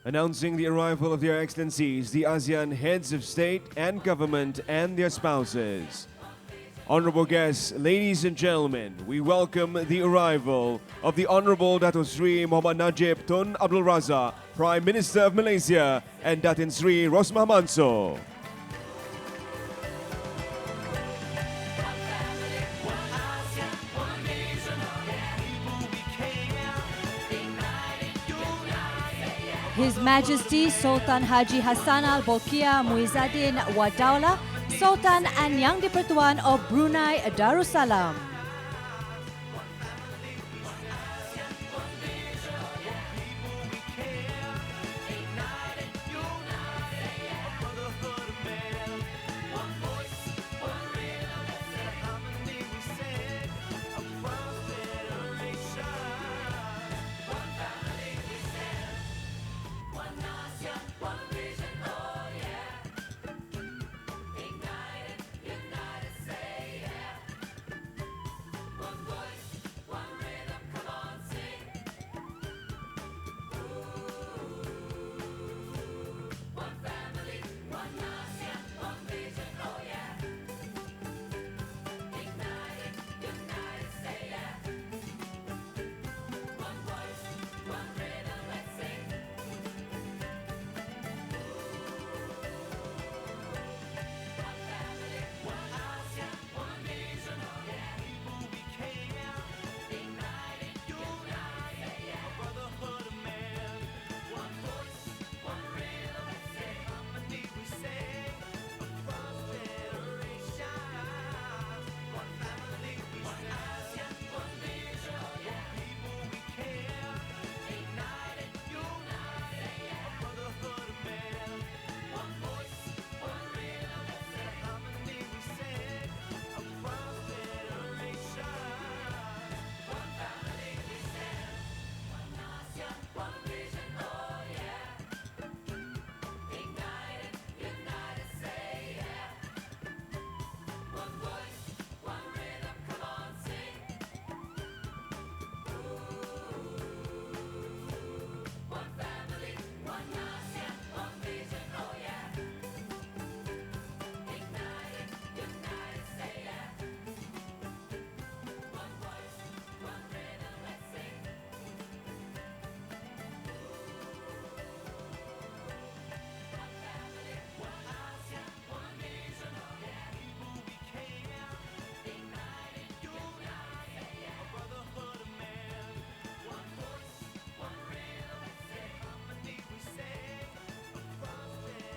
announcing the arrival of their excellencies, the ASEAN heads of state and government and their spouses. Honorable guests, ladies and gentlemen, we welcome the arrival of the Honorable Dato Sri Muhammad Najib Tun Abdul Razak, Prime Minister of Malaysia, and Datin Sri Rosmah Mansor. His Majesty Sultan Haji Hassan Al Bolkiah Muizzaddin Wadaula, Sultan and Yang di-Pertuan of Brunei Darussalam.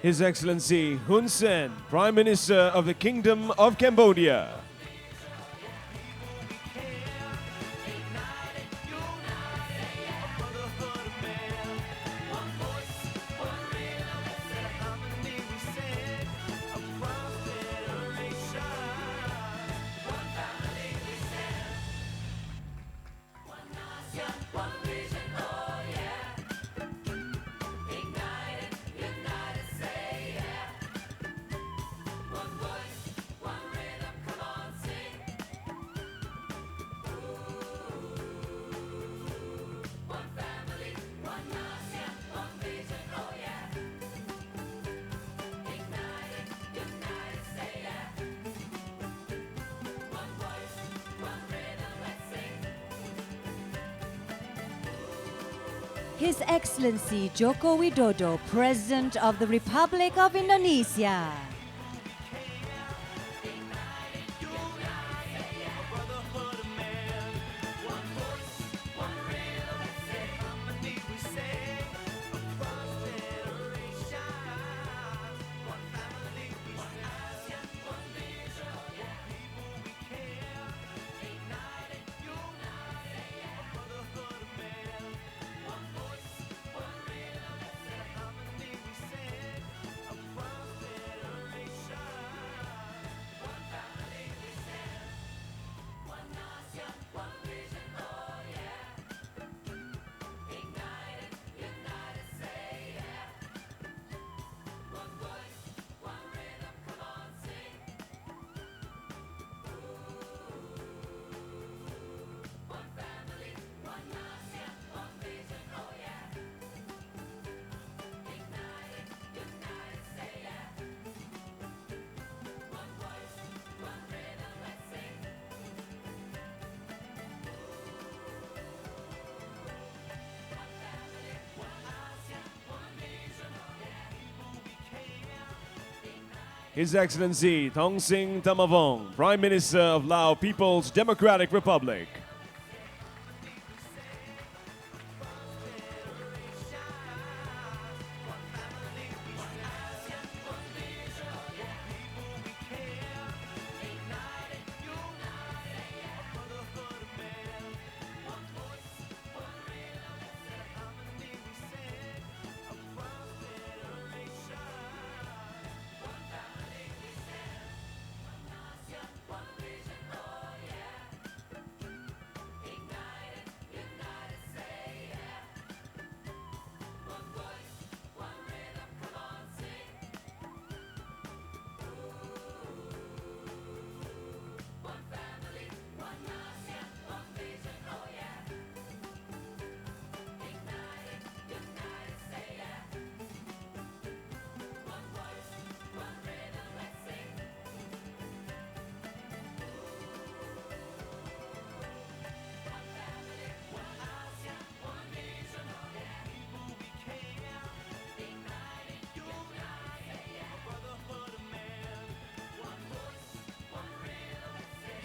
His Excellency Hun Sen, Prime Minister of the Kingdom of Cambodia. His Excellency Joko Widodo, President of the Republic of Indonesia. His Excellency Thongsin Tamavong, Prime Minister of Lao People's Democratic Republic.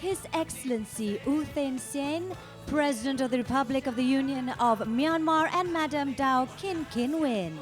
His Excellency U Thein Sein, President of the Republic of the Union of Myanmar, and Madam Dao Kin Kin Win.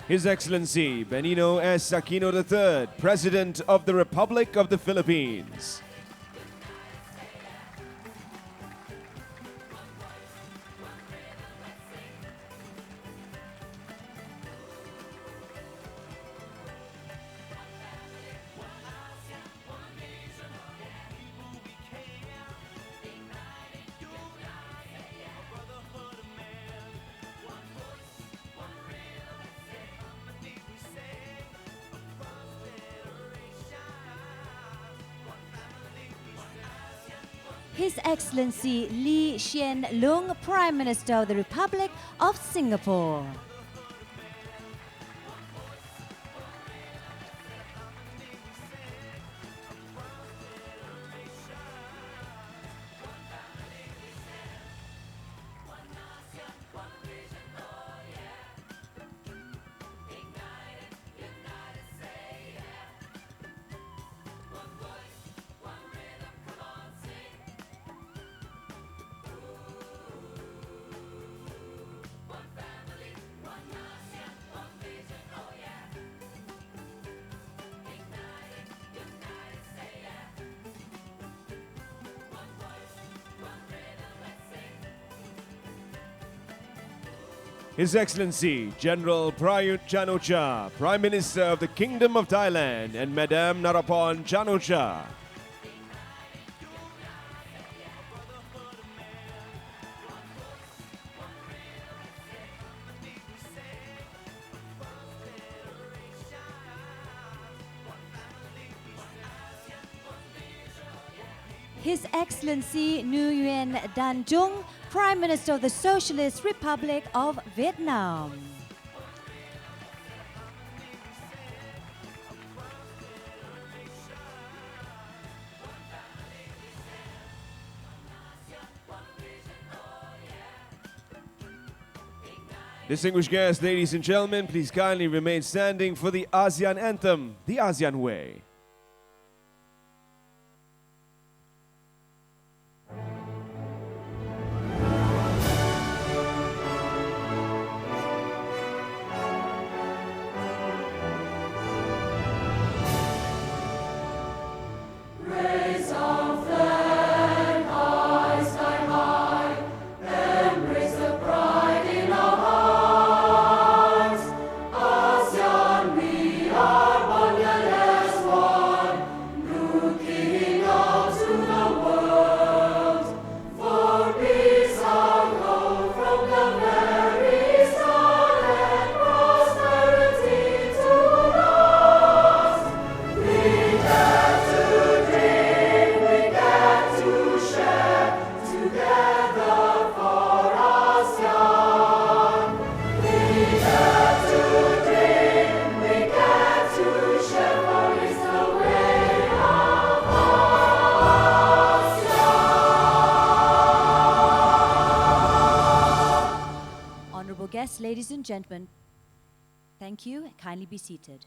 His Excellency Benigno S. Aquino III, President of the Republic of the Philippines. His Excellency Lee Hsien Loong, Prime Minister of the Republic of Singapore. His Excellency General Prayut Chan-o-cha, Prime Minister of the Kingdom of Thailand, and Madame Narapon Chan-o-cha. His Excellency Nguyen Dan Dung, Prime Minister of the Socialist Republic of Vietnam. Distinguished guests, ladies and gentlemen, please kindly remain standing for the ASEAN anthem, the ASEAN Way. One, Ladies and gentlemen, thank you. Kindly be seated.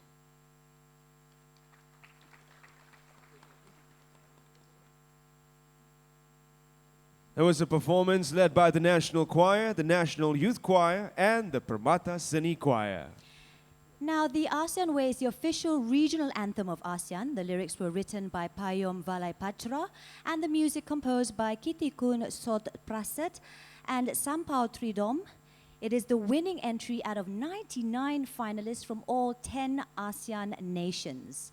There was a performance led by the National Choir, the National Youth Choir, and the Permata Seni Choir. Now, the ASEAN Way is the official regional anthem of ASEAN. The lyrics were written by Payom Valaipatra and the music composed by Kitikun Sot Praset and Sampao Tridom. It is the winning entry out of 99 finalists from all 10 ASEAN nations.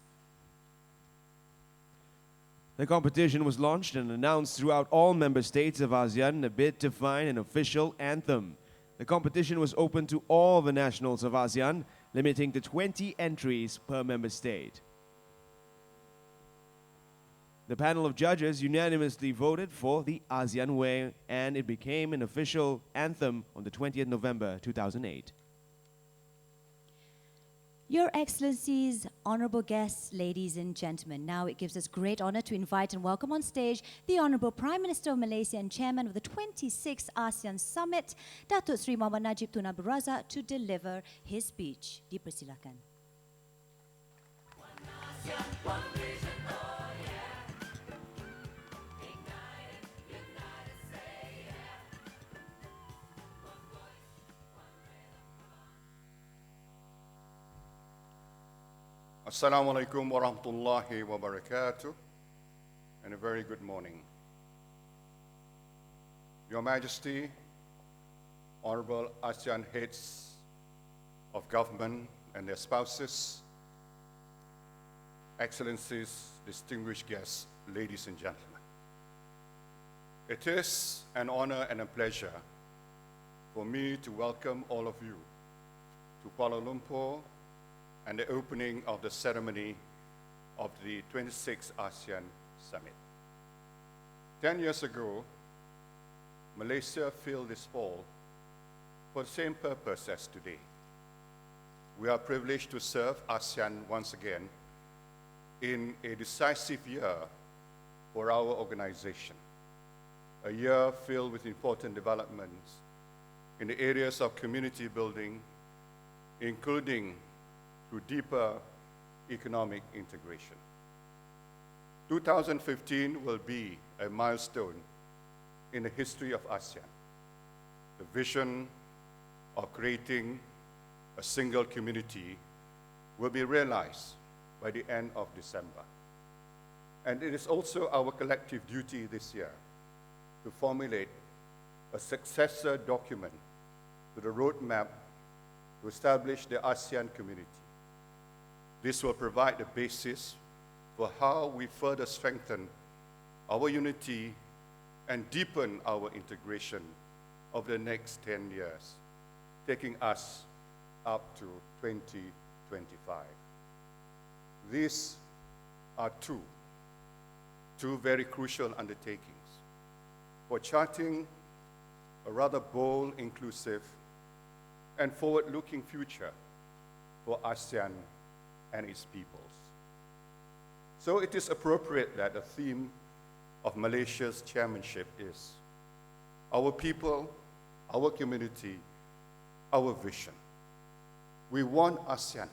The competition was launched and announced throughout all member states of ASEAN in a bid to find an official anthem. The competition was open to all the nationals of ASEAN, limiting to 20 entries per member state. The panel of judges unanimously voted for the ASEAN Way, and it became an official anthem on the 20th November 2008. Your Excellencies, honorable guests, ladies and gentlemen, now it gives us great honor to invite and welcome on stage the Honorable Prime Minister of Malaysia and Chairman of the 26th ASEAN Summit, Datuk Sri Muhammad Najib Tun Abdul Razak, to deliver his speech. Dipersilakan. Assalamu alaikum wa rahmatullahi wa barakatuh, and a very good morning. Your Majesty, Honorable ASEAN heads of government and their spouses, Excellencies, distinguished guests, ladies and gentlemen. It is an honor and a pleasure for me to welcome all of you to Kuala Lumpur and the opening of the ceremony of the 26th ASEAN Summit. 10 years ago, Malaysia filled this hall for the same purpose as today. We are privileged to serve ASEAN once again in a decisive year for our organization, a year filled with important developments in the areas of community building, including through deeper economic integration. 2015 will be a milestone in the history of ASEAN. The vision of creating a single community will be realized by the end of December. And it is also our collective duty this year to formulate a successor document to the roadmap to establish the ASEAN community. This will provide the basis for how we further strengthen our unity and deepen our integration over the next 10 years, taking us up to 2025. These are two very crucial undertakings for charting a rather bold, inclusive, and forward-looking future for ASEAN and its peoples. So it is appropriate that the theme of Malaysia's chairmanship is our people, our community, our vision. We want ASEAN.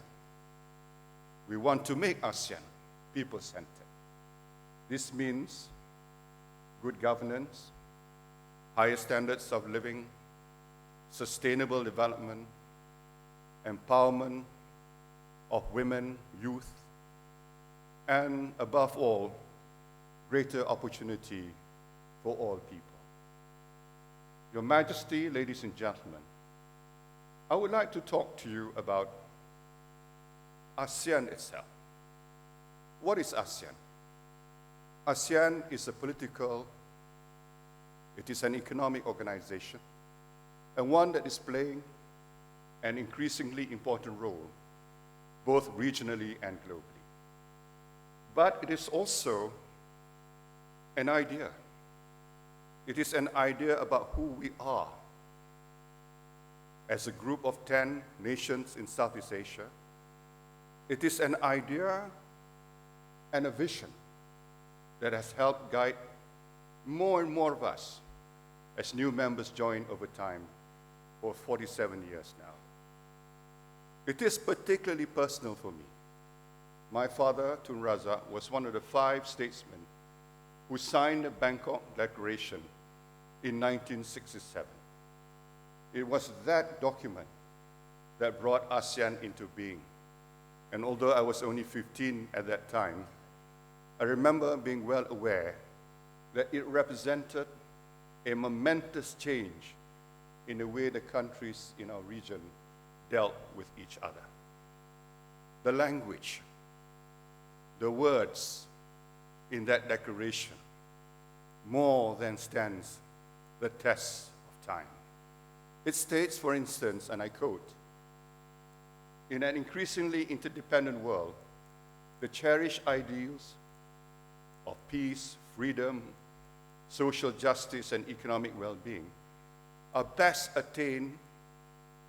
We want to make ASEAN people-centered. This means good governance, higher standards of living, sustainable development, empowerment of women, youth, and above all, greater opportunity for all people. Your Majesty, ladies and gentlemen, I would like to talk to you about ASEAN itself. What is ASEAN? ASEAN is a political, it is an economic organization, and one that is playing an increasingly important role both regionally and globally. But it is also an idea. It is an idea about who we are as a group of 10 nations in Southeast Asia. It is an idea and a vision that has helped guide more and more of us as new members join over time for 47 years now. It is particularly personal for me. My father, Tun Razak, was one of the 5 statesmen who signed the Bangkok Declaration in 1967. It was that document that brought ASEAN into being. And although I was only 15 at that time, I remember being well aware that it represented a momentous change in the way the countries in our region dealt with each other. The language, the words in that declaration more than stands the test of time. It states, for instance, and I quote, "In an increasingly interdependent world, the cherished ideals of peace, freedom, social justice, and economic well-being are best attained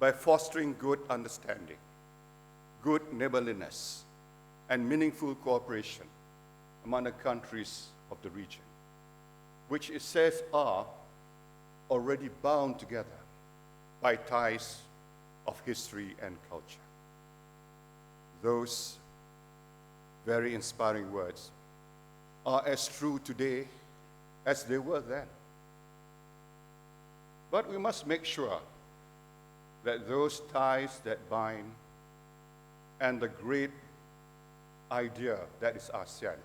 by fostering good understanding, good neighborliness, and meaningful cooperation among the countries of the region, which it says are already bound together by ties of history and culture." Those very inspiring words are as true today as they were then. But we must make sure that those ties that bind and the great idea that is ASEAN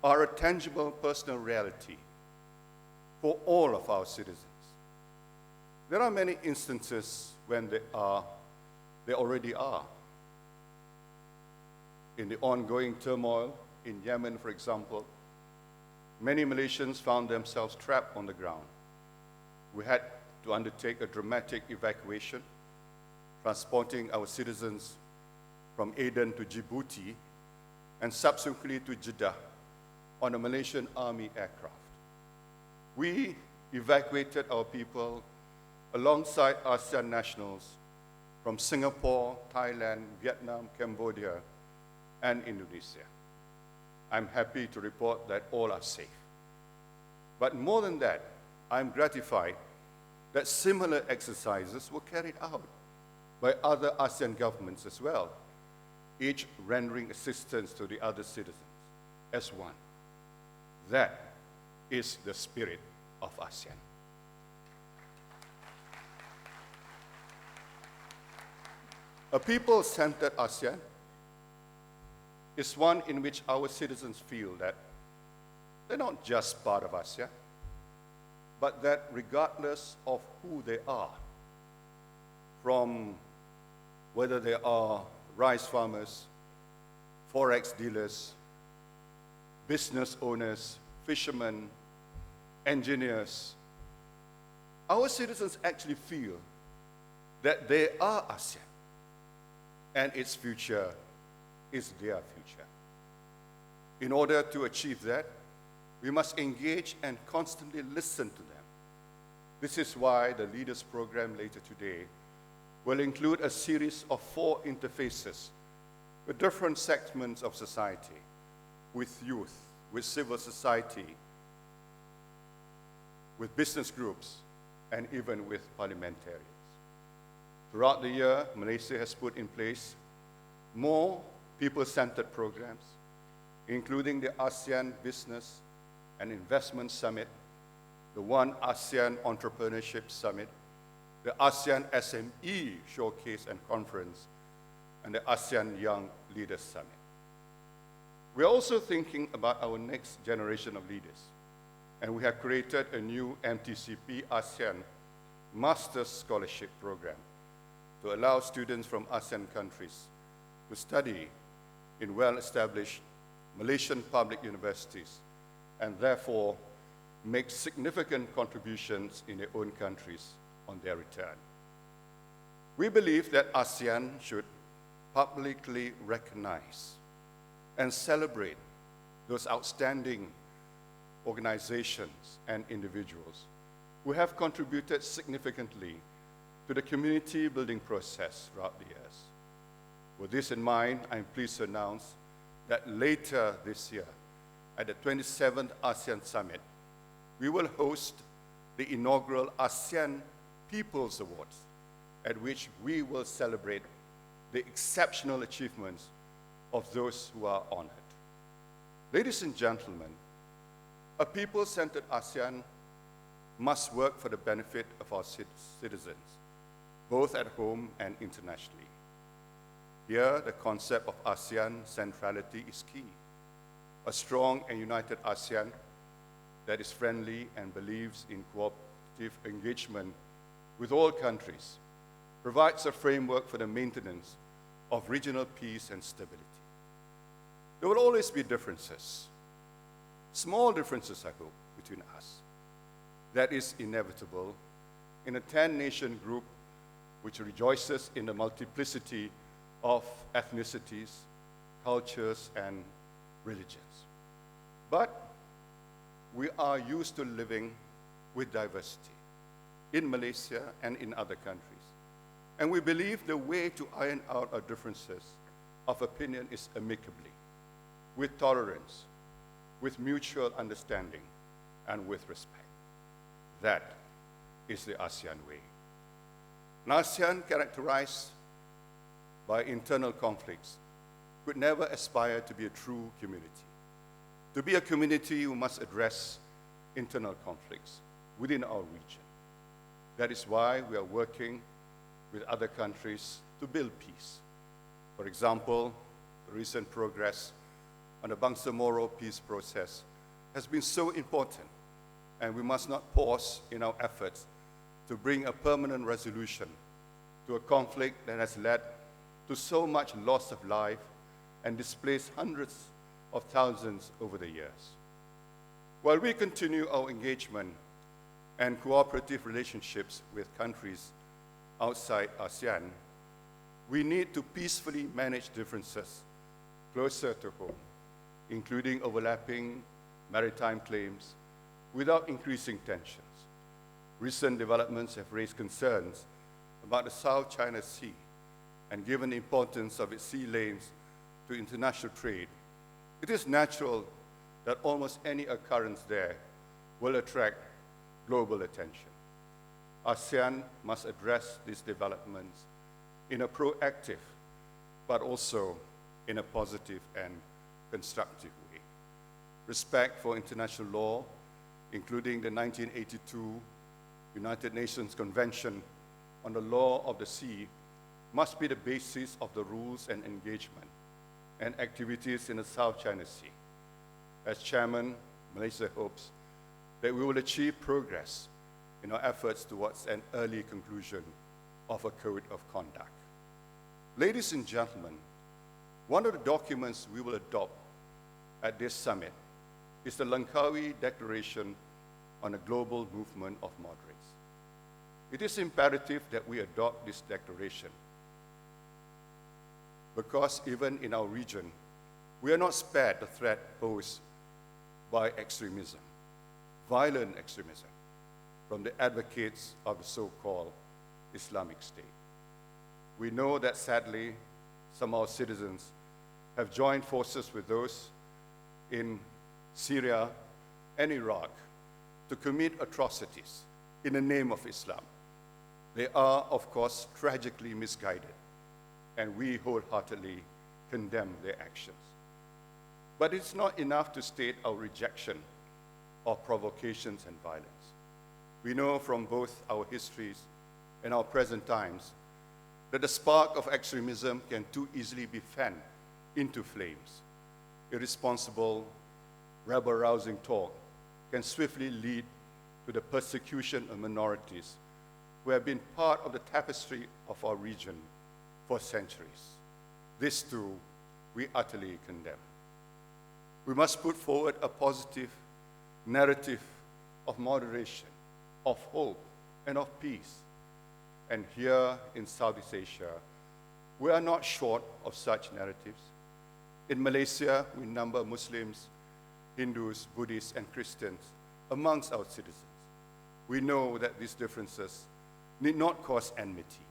are a tangible personal reality for all of our citizens. There are many instances when they already are. In the ongoing turmoil in Yemen, for example, many Malaysians found themselves trapped on the ground. We had to undertake a dramatic evacuation, transporting our citizens from Aden to Djibouti and subsequently to Jeddah on a Malaysian Army aircraft. We evacuated our people alongside ASEAN nationals from Singapore, Thailand, Vietnam, Cambodia, and Indonesia. I'm happy to report that all are safe. But more than that, I'm gratified that similar exercises were carried out by other ASEAN governments as well, each rendering assistance to the other citizens as one. That is the spirit of ASEAN. A people-centered ASEAN is one in which our citizens feel that they're not just part of ASEAN, but that regardless of who they are, from whether they are rice farmers, forex dealers, business owners, fishermen, engineers, our citizens actually feel that they are ASEAN and its future is their future. In order to achieve that, we must engage and constantly listen to them. This is why the Leaders Program later today will include a series of 4 interfaces with different segments of society, with youth, with civil society, with business groups, and even with parliamentarians. Throughout the year, Malaysia has put in place more people-centered programs, including the ASEAN Business and Investment Summit, the One ASEAN Entrepreneurship Summit, the ASEAN SME Showcase and Conference, and the ASEAN Young Leaders Summit. We're also thinking about our next generation of leaders, and we have created a new MTCP ASEAN Master's Scholarship Program to allow students from ASEAN countries to study in well-established Malaysian public universities and therefore make significant contributions in their own countries on their return. We believe that ASEAN should publicly recognize and celebrate those outstanding organizations and individuals who have contributed significantly to the community building process throughout the years. With this in mind, I'm pleased to announce that later this year, at the 27th ASEAN Summit, we will host the inaugural ASEAN People's Awards, at which we will celebrate the exceptional achievements of those who are honored. Ladies and gentlemen, a people-centered ASEAN must work for the benefit of our citizens, both at home and internationally. Here, the concept of ASEAN centrality is key. A strong and united ASEAN that is friendly and believes in cooperative engagement with all countries provides a framework for the maintenance of regional peace and stability. There will always be differences, small differences, I hope, between us. That is inevitable in a 10-nation group which rejoices in the multiplicity of ethnicities, cultures, and religions. But we are used to living with diversity in Malaysia and in other countries. And we believe the way to iron out our differences of opinion is amicably, with tolerance, with mutual understanding, and with respect. That is the ASEAN way. An ASEAN characterized by internal conflicts could never aspire to be a true community. To be a community, we must address internal conflicts within our region. That is why we are working with other countries to build peace. For example, the recent progress on the Bangsamoro peace process has been so important, and we must not pause in our efforts to bring a permanent resolution to a conflict that has led to so much loss of life and displaced hundreds of thousands over the years. While we continue our engagement and cooperative relationships with countries outside ASEAN, we need to peacefully manage differences closer to home, including overlapping maritime claims, without increasing tensions. Recent developments have raised concerns about the South China Sea, and given the importance of its sea lanes to international trade, it is natural that almost any occurrence there will attract global attention. ASEAN must address these developments in a proactive, but also in a positive and constructive way. Respect for international law, including the 1982 United Nations Convention on the Law of the Sea, must be the basis of the rules and engagement and activities in the South China Sea. As Chairman, Malaysia hopes that we will achieve progress in our efforts towards an early conclusion of a code of conduct. Ladies and gentlemen, one of the documents we will adopt at this summit is the Langkawi Declaration on a Global Movement of Moderates. It is imperative that we adopt this declaration because even in our region, we are not spared the threat posed by extremism, violent extremism, from the advocates of the so-called Islamic State. We know that sadly, some of our citizens have joined forces with those in Syria and Iraq to commit atrocities in the name of Islam. They are, of course, tragically misguided, and we wholeheartedly condemn their actions. But it's not enough to state our rejection of provocations and violence. We know from both our histories and our present times that the spark of extremism can too easily be fanned into flames. Irresponsible, rebel-rousing talk can swiftly lead to the persecution of minorities who have been part of the tapestry of our region for centuries. This too, we utterly condemn. We must put forward a positive narrative of moderation, of hope, and of peace. And here in Southeast Asia, we are not short of such narratives. In Malaysia, we number Muslims, Hindus, Buddhists, and Christians amongst our citizens. We know that these differences need not cause enmity.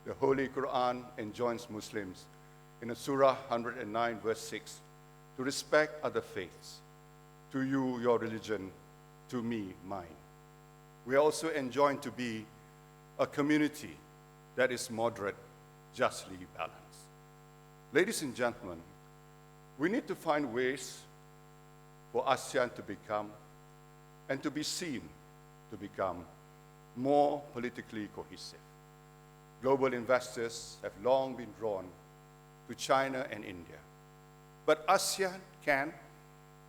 The Holy Quran enjoins Muslims in Surah 109, verse 6, to respect other faiths. To you, your religion, to me, mine. We are also enjoined to be a community that is moderate, justly balanced. Ladies and gentlemen, we need to find ways for ASEAN to become and to be seen to become more politically cohesive. Global investors have long been drawn to China and India. But ASEAN can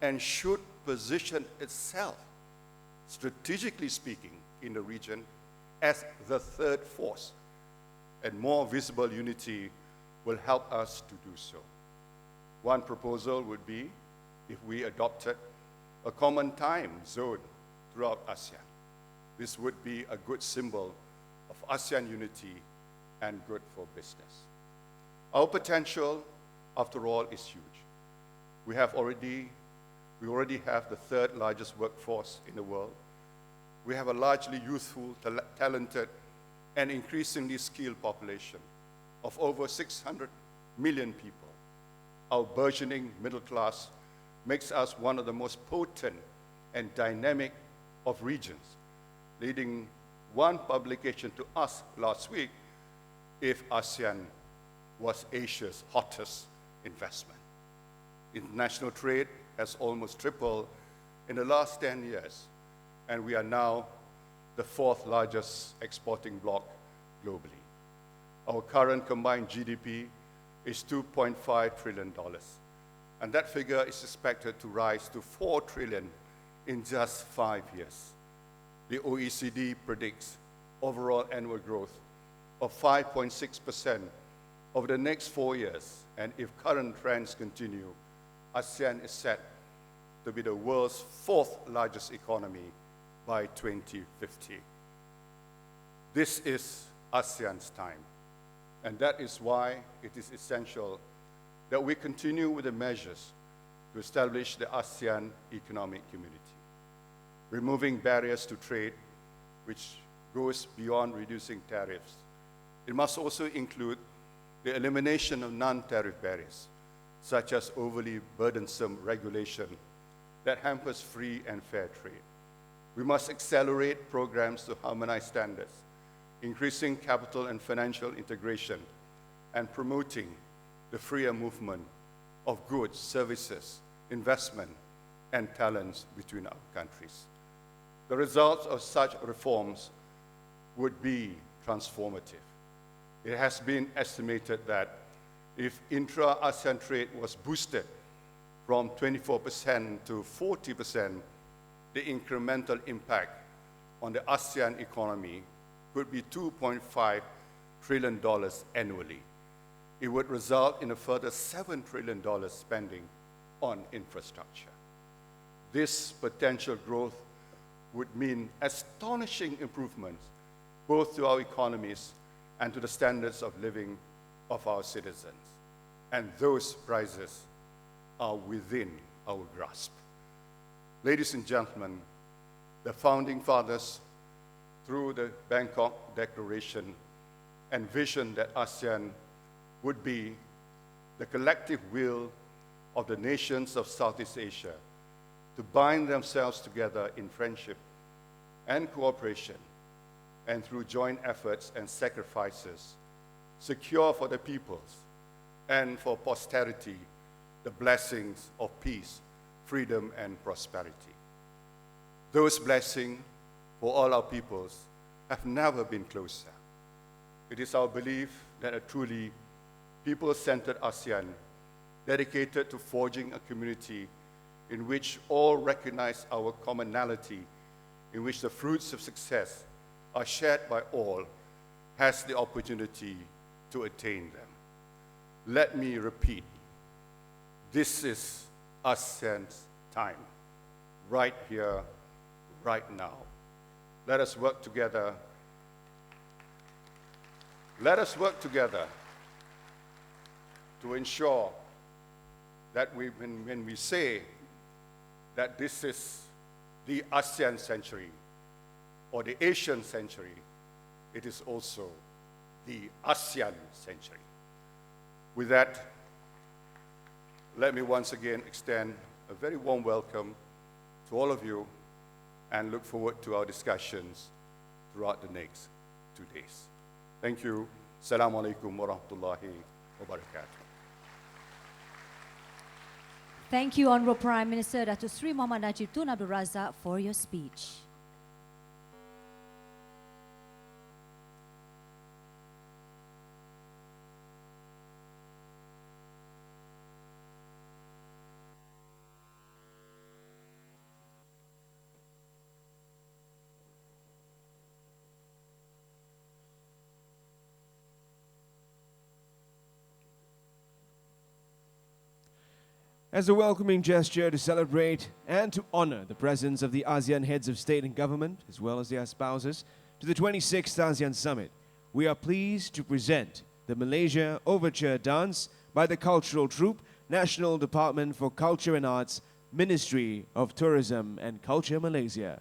and should position itself, strategically speaking, in the region as the third force, and more visible unity will help us to do so. One proposal would be if we adopted a common time zone throughout ASEAN. This would be a good symbol of ASEAN unity and good for business. Our potential, after all, is huge. We already have the third largest workforce in the world. We have a largely youthful, talented, and increasingly skilled population of over 600 million people. Our burgeoning middle class makes us one of the most potent and dynamic of regions, leading one publication to ask last week if ASEAN was Asia's hottest investment. International trade has almost tripled in the last 10 years, and we are now the fourth largest exporting bloc globally. Our current combined GDP is $2.5 trillion, and that figure is expected to rise to $4 trillion in just 5 years. The OECD predicts overall annual growth of 5.6% over the next 4 years, and if current trends continue, ASEAN is set to be the world's fourth largest economy by 2050. This is ASEAN's time, and that is why it is essential that we continue with the measures to establish the ASEAN Economic Community, removing barriers to trade, which goes beyond reducing tariffs. It must also include the elimination of non-tariff barriers, such as overly burdensome regulation that hampers free and fair trade. We must accelerate programs to harmonize standards, increasing capital and financial integration, and promoting the freer movement of goods, services, investment, and talents between our countries. The results of such reforms would be transformative. It has been estimated that if intra-ASEAN trade was boosted from 24% to 40%, the incremental impact on the ASEAN economy could be $2.5 trillion annually. It would result in a further $7 trillion spending on infrastructure. This potential growth would mean astonishing improvements both to our economies and to the standards of living of our citizens. And those prizes are within our grasp. Ladies and gentlemen, the Founding Fathers, through the Bangkok Declaration, envisioned that ASEAN would be the collective will of the nations of Southeast Asia to bind themselves together in friendship and cooperation, and through joint efforts and sacrifices, secure for the peoples and for posterity the blessings of peace, freedom, and prosperity. Those blessings for all our peoples have never been closer. It is our belief that a truly people-centered ASEAN, dedicated to forging a community in which all recognize our commonality, in which the fruits of success are shared by all, has the opportunity to attain them. Let me repeat, this is ASEAN's time, right here, right now. Let us work together. Let us work together to ensure that when we say that this is the ASEAN century or the Asian century, it is also the ASEAN century. With that, let me once again extend a very warm welcome to all of you and look forward to our discussions throughout the next 2 days. Thank you. Assalamu alaikum wa rahmatullahi wa barakatuh. Thank you, Honorable Prime Minister Datuk Sri Muhammad Najib Tun Abdul Razak, for your speech. As a welcoming gesture to celebrate and to honor the presence of the ASEAN heads of state and government, as well as their spouses, to the 26th ASEAN Summit, we are pleased to present the Malaysia Overture Dance by the Cultural Troupe, National Department for Culture and Arts, Ministry of Tourism and Culture, Malaysia.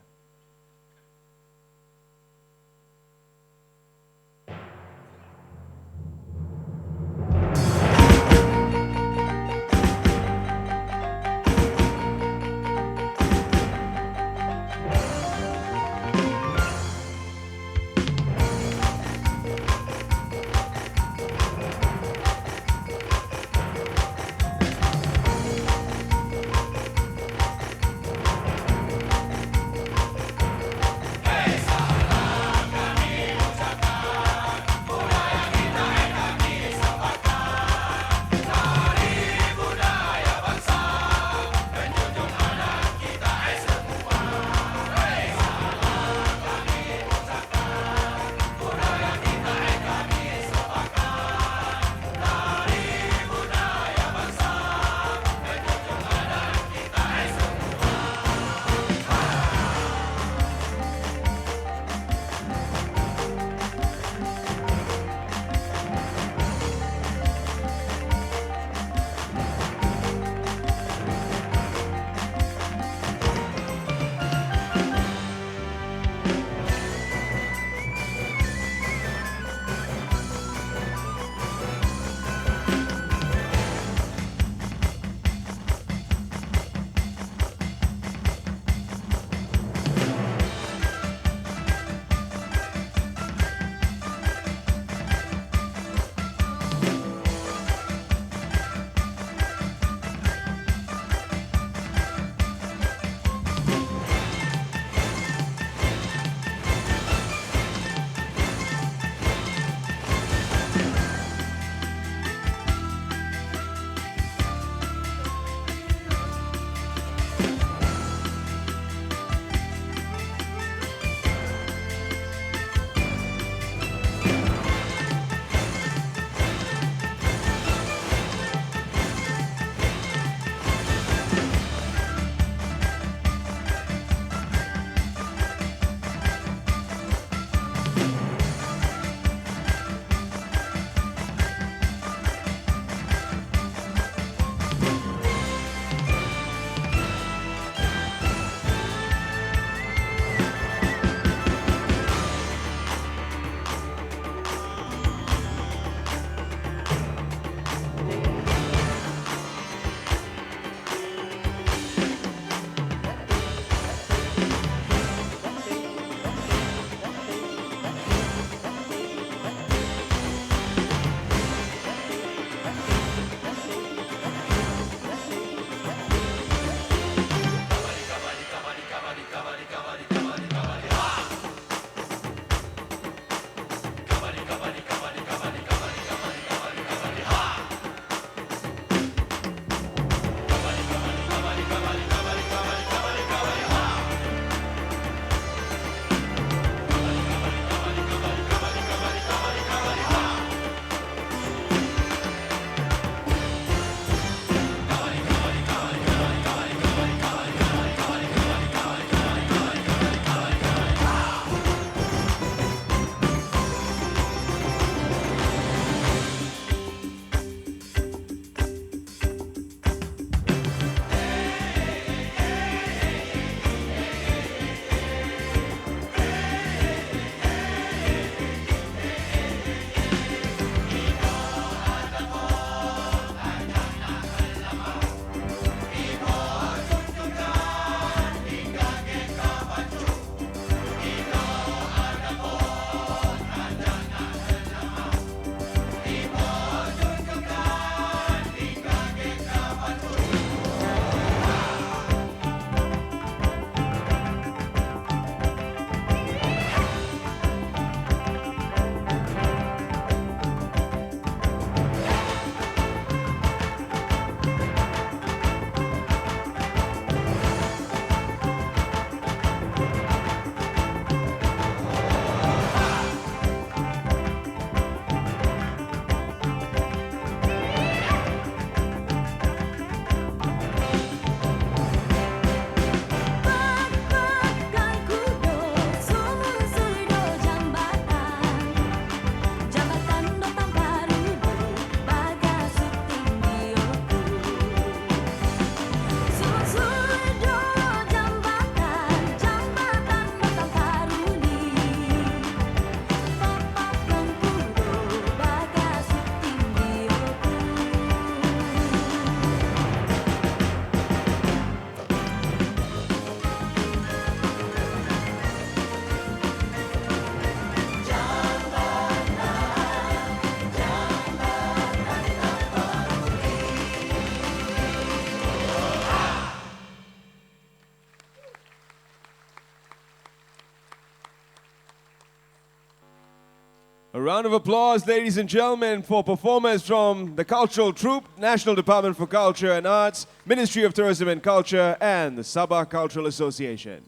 round of applause, ladies and gentlemen, for performers from the Cultural Troupe, National Department for Culture and Arts, Ministry of Tourism and Culture, and the Sabah Cultural Association.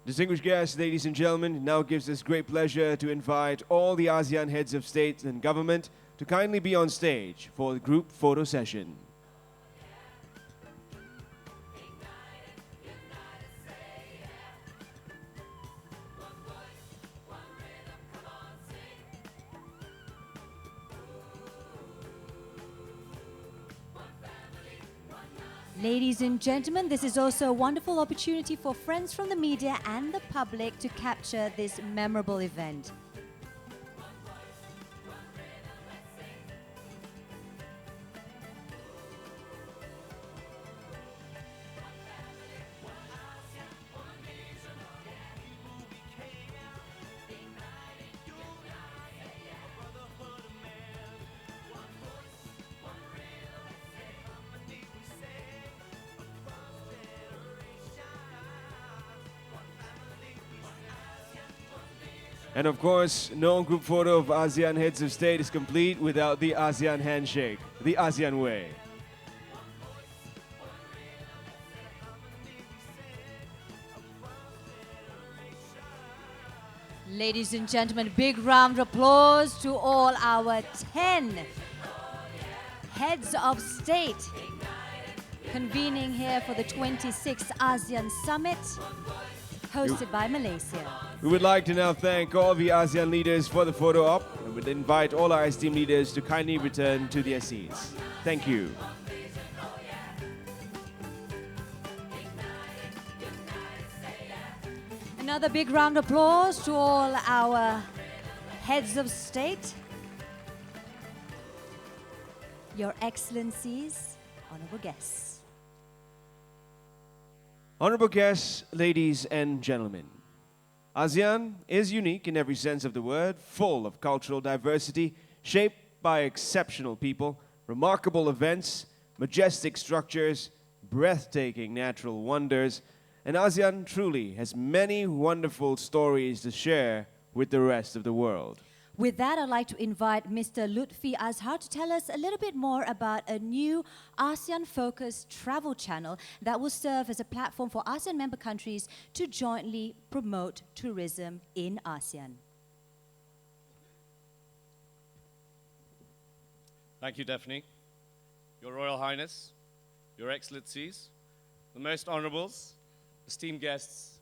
Distinguished guests, ladies and gentlemen, it now gives us great pleasure to invite all the ASEAN heads of state and government to kindly be on stage for the group photo session. Ladies and gentlemen, this is also a wonderful opportunity for friends from the media and the public to capture this memorable event. And of course, no group photo of ASEAN heads of state is complete without the ASEAN handshake, the ASEAN way. Ladies and gentlemen, big round of applause to all our 10 heads of state convening here for the 26th ASEAN Summit, hosted by Malaysia. We would like to now thank all the ASEAN leaders for the photo op and would invite all our esteemed leaders to kindly return to their seats. Thank you. Another big round of applause to all our heads of state, Your Excellencies, honorable guests. Honorable guests, ladies and gentlemen, ASEAN is unique in every sense of the word, full of cultural diversity, shaped by exceptional people, remarkable events, majestic structures, breathtaking natural wonders, and ASEAN truly has many wonderful stories to share with the rest of the world. With that, I'd like to invite Mr. Lutfi Azhar to tell us a little bit more about a new ASEAN-focused travel channel that will serve as a platform for ASEAN member countries to jointly promote tourism in ASEAN. Thank you, Daphne. Your Royal Highness, Your Excellencies, the most honorables, esteemed guests,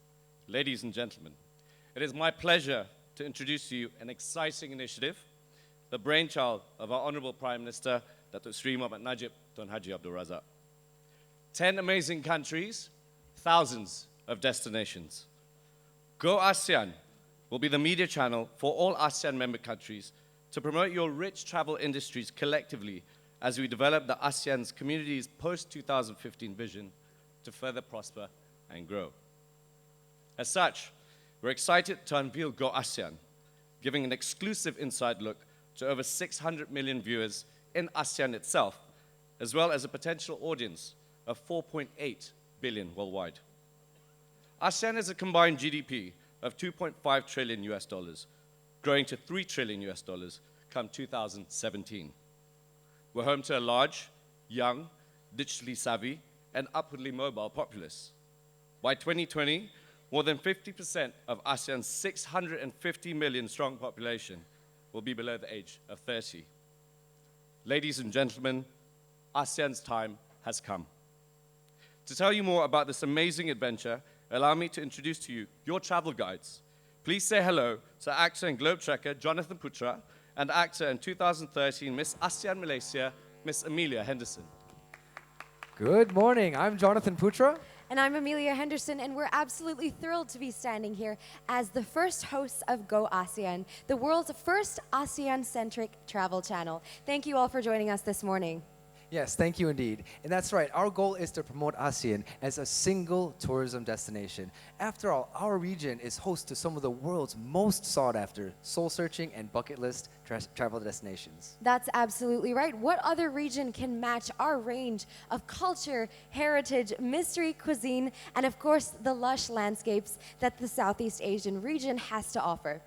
ladies and gentlemen. It is my pleasure to introduce to you an exciting initiative, the brainchild of our Honorable Prime Minister, Datuk Sri Muhammad Najib Tun Haji Abdul Razak. 10 amazing countries, thousands of destinations. Go ASEAN will be the media channel for all ASEAN member countries to promote your rich travel industries collectively as we develop the ASEAN's community's post-2015 vision to further prosper and grow. As such, we're excited to unveil Go ASEAN, giving an exclusive inside look to over 600 million viewers in ASEAN itself, as well as a potential audience of 4.8 billion worldwide. ASEAN has a combined GDP of 2.5 trillion US dollars, growing to 3 trillion US dollars come 2017. We're home to a large, young, digitally savvy, and upwardly mobile populace. By 2020, more than 50% of ASEAN's 650 million strong population will be below the age of 30. Ladies and gentlemen, ASEAN's time has come. To tell you more about this amazing adventure, allow me to introduce to you your travel guides. Please say hello to actor and globe trekker Jonathan Putra and actor in 2013 Miss ASEAN Malaysia, Miss Amelia Henderson. Good morning, I'm Jonathan Putra. And I'm Amelia Henderson, and we're absolutely thrilled to be standing here as the first hosts of Go ASEAN, the world's first ASEAN-centric travel channel. Thank you all for joining us this morning. Yes, thank you indeed. And that's right, our goal is to promote ASEAN as a single tourism destination. After all, our region is host to some of the world's most sought after soul-searching and bucket list travel destinations. That's absolutely right. What other region can match our range of culture, heritage, mystery, cuisine, and of course, the lush landscapes that the Southeast Asian region has to offer?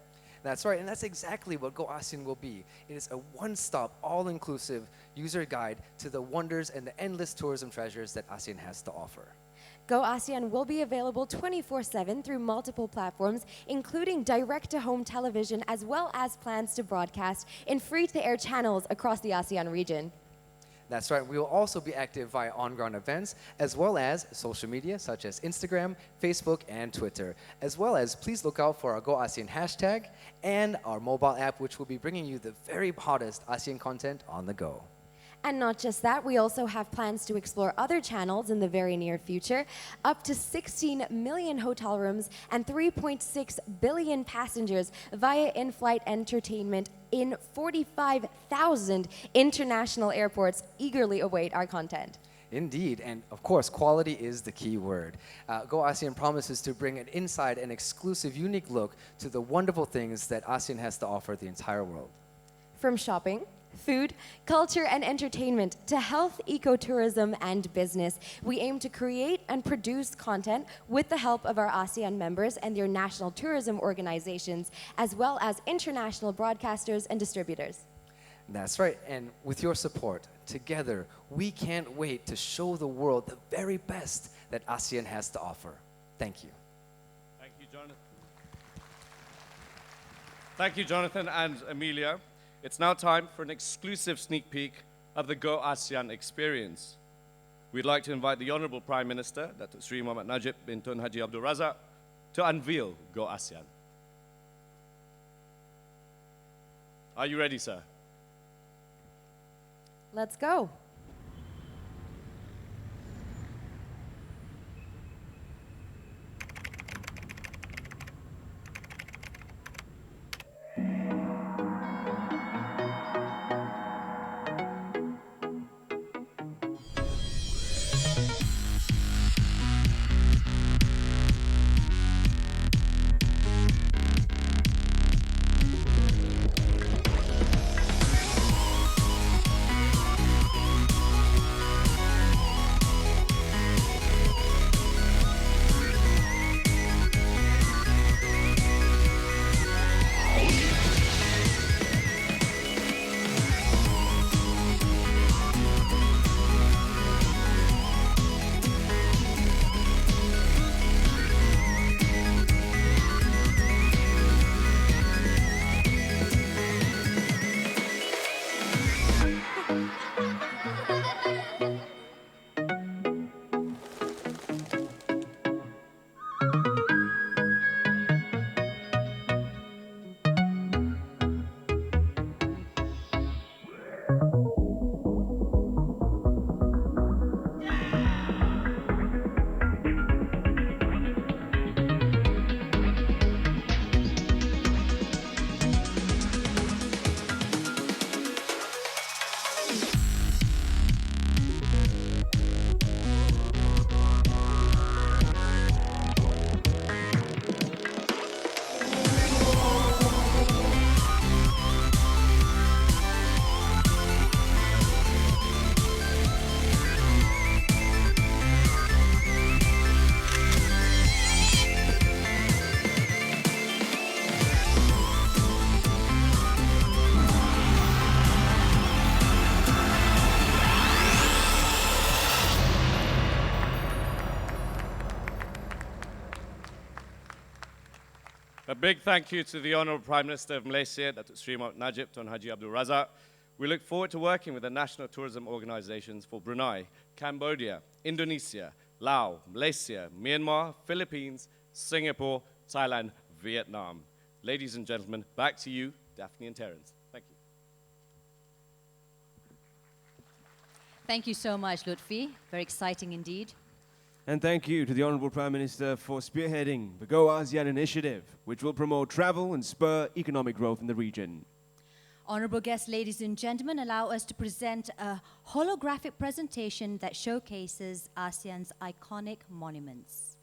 That's right, and that's exactly what Go ASEAN will be. It is a one-stop, all-inclusive user guide to the wonders and the endless tourism treasures that ASEAN has to offer. Go ASEAN will be available 24/7 through multiple platforms, including direct-to-home television, as well as plans to broadcast in free-to-air channels across the ASEAN region. That's right, we will also be active via on-ground events, as well as social media such as Instagram, Facebook, and Twitter. As well as, please look out for our Go ASEAN hashtag and our mobile app, which will be bringing you the very hottest ASEAN content on the go. And not just that, we also have plans to explore other channels in the very near future. Up to 16 million hotel rooms and 3.6 billion passengers via in-flight entertainment in 45,000 international airports eagerly await our content. Indeed, and of course, quality is the key word. Go ASEAN promises to bring an inside and exclusive, unique look to the wonderful things that ASEAN has to offer the entire world. From shopping, food, culture, and entertainment to health, ecotourism, and business, we aim to create and produce content with the help of our ASEAN members and their national tourism organizations, as well as international broadcasters and distributors. That's right, and with your support, together, we can't wait to show the world the very best that ASEAN has to offer. Thank you. Thank you, Jonathan. Thank you, Jonathan and Amelia. It's now time for an exclusive sneak peek of the Go ASEAN experience. We'd like to invite the Honorable Prime Minister, Datuk Sri Muhammad Najib bin Tun Haji Abdul Razak, to unveil Go ASEAN. Are you ready, sir? Let's go. A big thank you to the Honourable Prime Minister of Malaysia, Datuk Sri Muhammad Najib Tun Haji Abdul Razak. We look forward to working with the national tourism organizations for Brunei, Cambodia, Indonesia, Laos, Malaysia, Myanmar, Philippines, Singapore, Thailand, Vietnam. Ladies and gentlemen, back to you, Daphne and Terence. Thank you. Thank you so much, Lutfi. Very exciting indeed. And thank you to the Honorable Prime Minister for spearheading the Go ASEAN initiative, which will promote travel and spur economic growth in the region. Honorable guests, ladies and gentlemen, allow us to present a holographic presentation that showcases ASEAN's iconic monuments.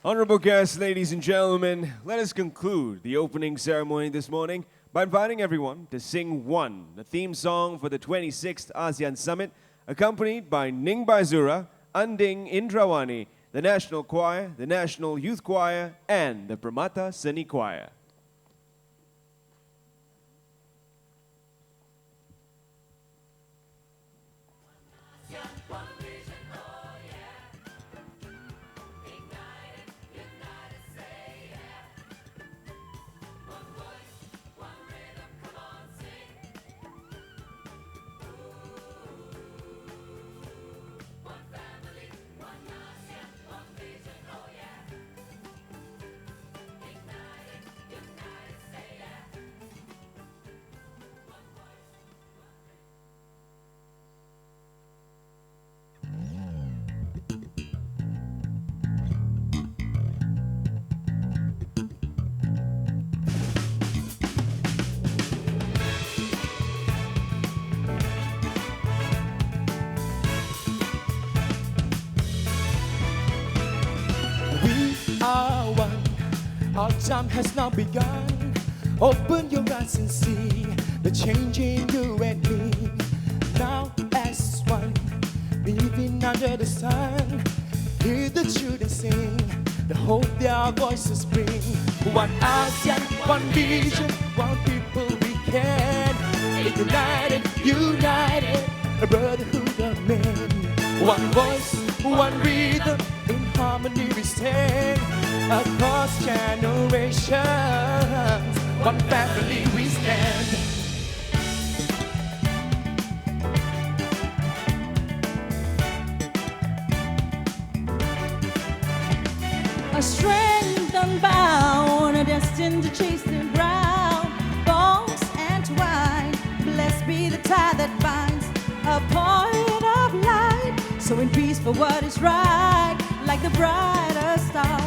Honorable guests, ladies and gentlemen, let us conclude the opening ceremony this morning by inviting everyone to sing One, the theme song for the 26th ASEAN Summit, accompanied by Ning Baizura, Anding Indrawani, the National Choir, the National Youth Choir, and the Pramata Seni Choir. Our time has now begun. Open your eyes and see the change in you and me. Now as one, living under the sun. Hear the children sing, the hope their voices bring. One ASEAN, one vision, one people we can. United, united, a brotherhood of men. One voice, one rhythm, in harmony we stand. Across generations, one family we stand. A strength unbound, destined to chase the ground. Bonds and twine, blessed be the tie that binds. A point of light, so in peace for what is right. Like the brightest star,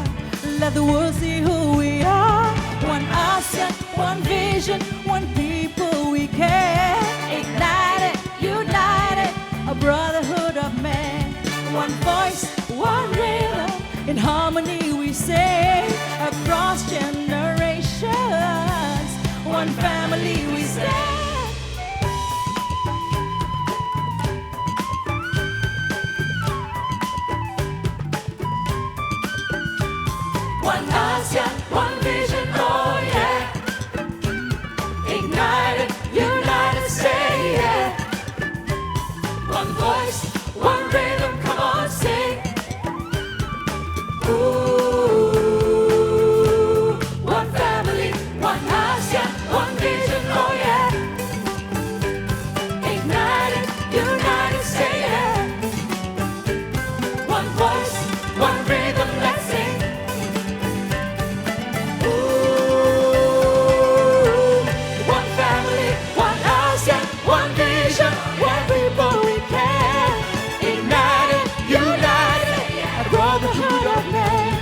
let the world see who we are. One ASEAN, one vision, one people we care. Ignited, united, a brotherhood of men. One voice, one rhythm, in harmony we sing. Across generations, one family we stand. One ASEAN, one vision, oh yeah. Ignited, united, say yeah. One voice, one rhythm, come on, sing. Ooh, one family, one ASEAN, one vision, oh yeah. Ignited, united, say yeah. One voice, one rhythm, let's sing. One family, one ASEAN, one vision, one people we care. Ignited, united, a brotherhood of men.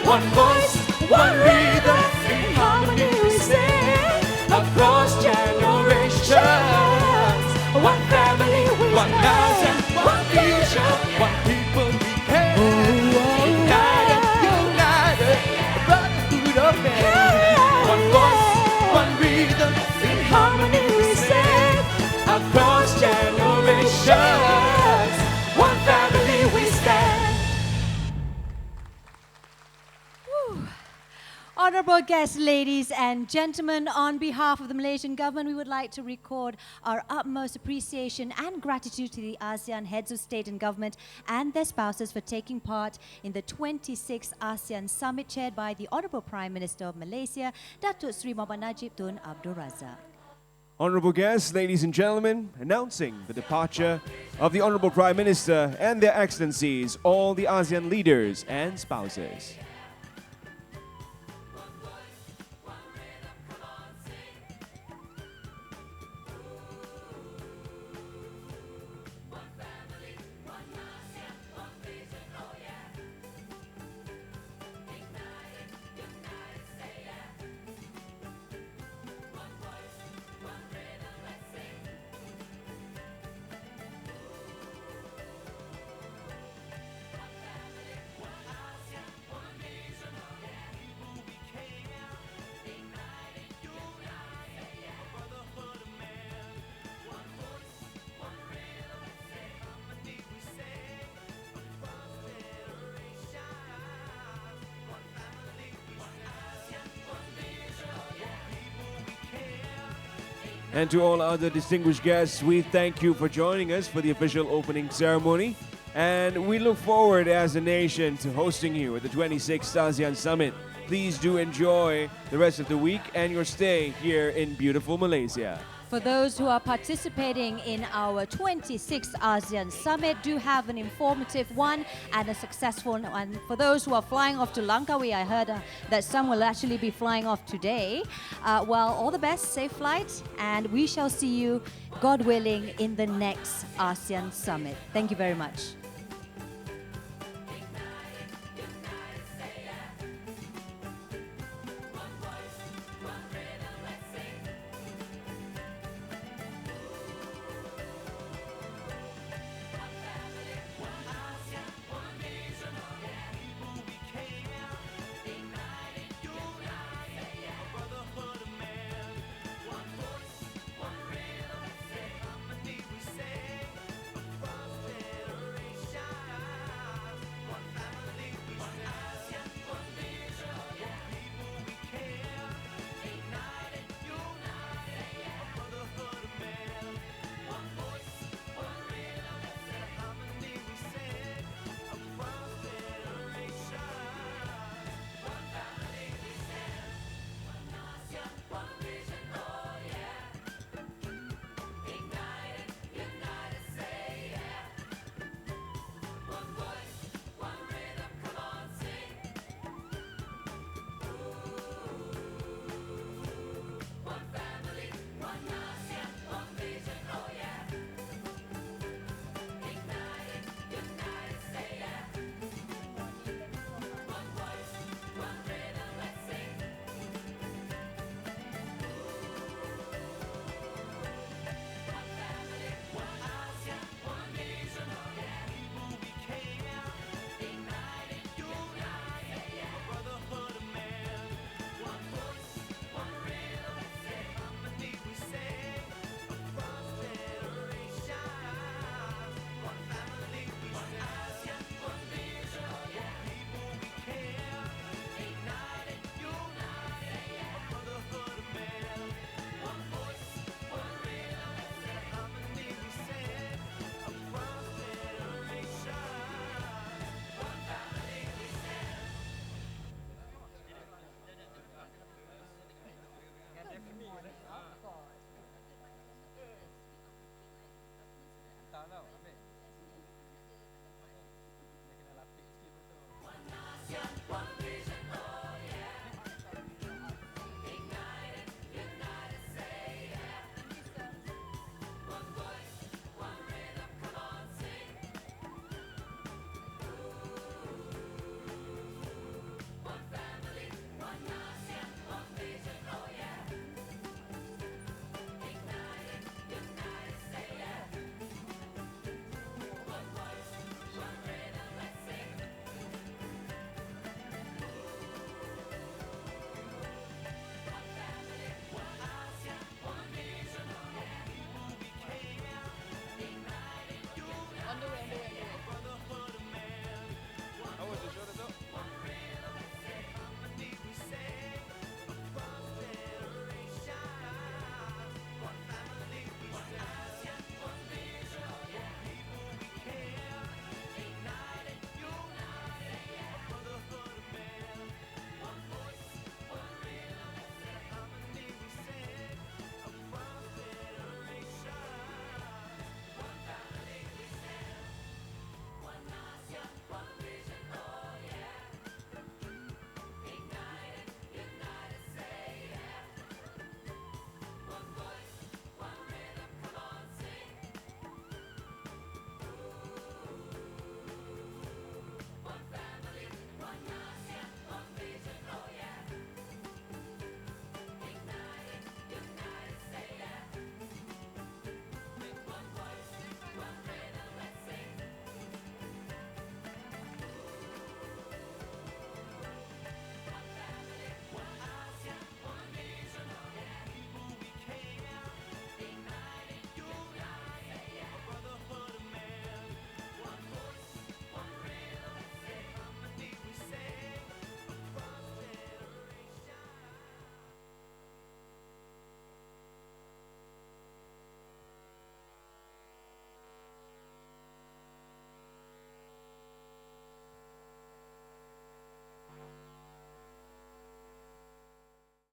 One voice, one rhythm, in harmony we sing. Across generations, one family we One ASEAN, one vision, one people we care. Ignited, united, a brotherhood of men. One voice, one rhythm, in harmony we sing. Across generations, one family we stand. Honorable guests, ladies and gentlemen, on behalf of the Malaysian government, we would like to record our utmost appreciation and gratitude to the ASEAN heads of state and government and their spouses for taking part in the 26th ASEAN Summit chaired by the Honorable Prime Minister of Malaysia, Datuk Seri Muhammad Najib Tun Abdul Razak. Honorable guests, ladies and gentlemen, announcing the departure of the Honorable Prime Minister and their Excellencies, all the ASEAN leaders and spouses. And to all other distinguished guests, we thank you for joining us for the official opening ceremony. And we look forward as a nation to hosting you at the 26th ASEAN Summit. Please do enjoy the rest of the week and your stay here in beautiful Malaysia. For those who are participating in our 26th ASEAN Summit, do have an informative one and a successful one. For those who are flying off to Langkawi, I heard that some will actually be flying off today. Well, all the best, safe flight, and we shall see you, God willing, in the next ASEAN Summit. Thank you very much.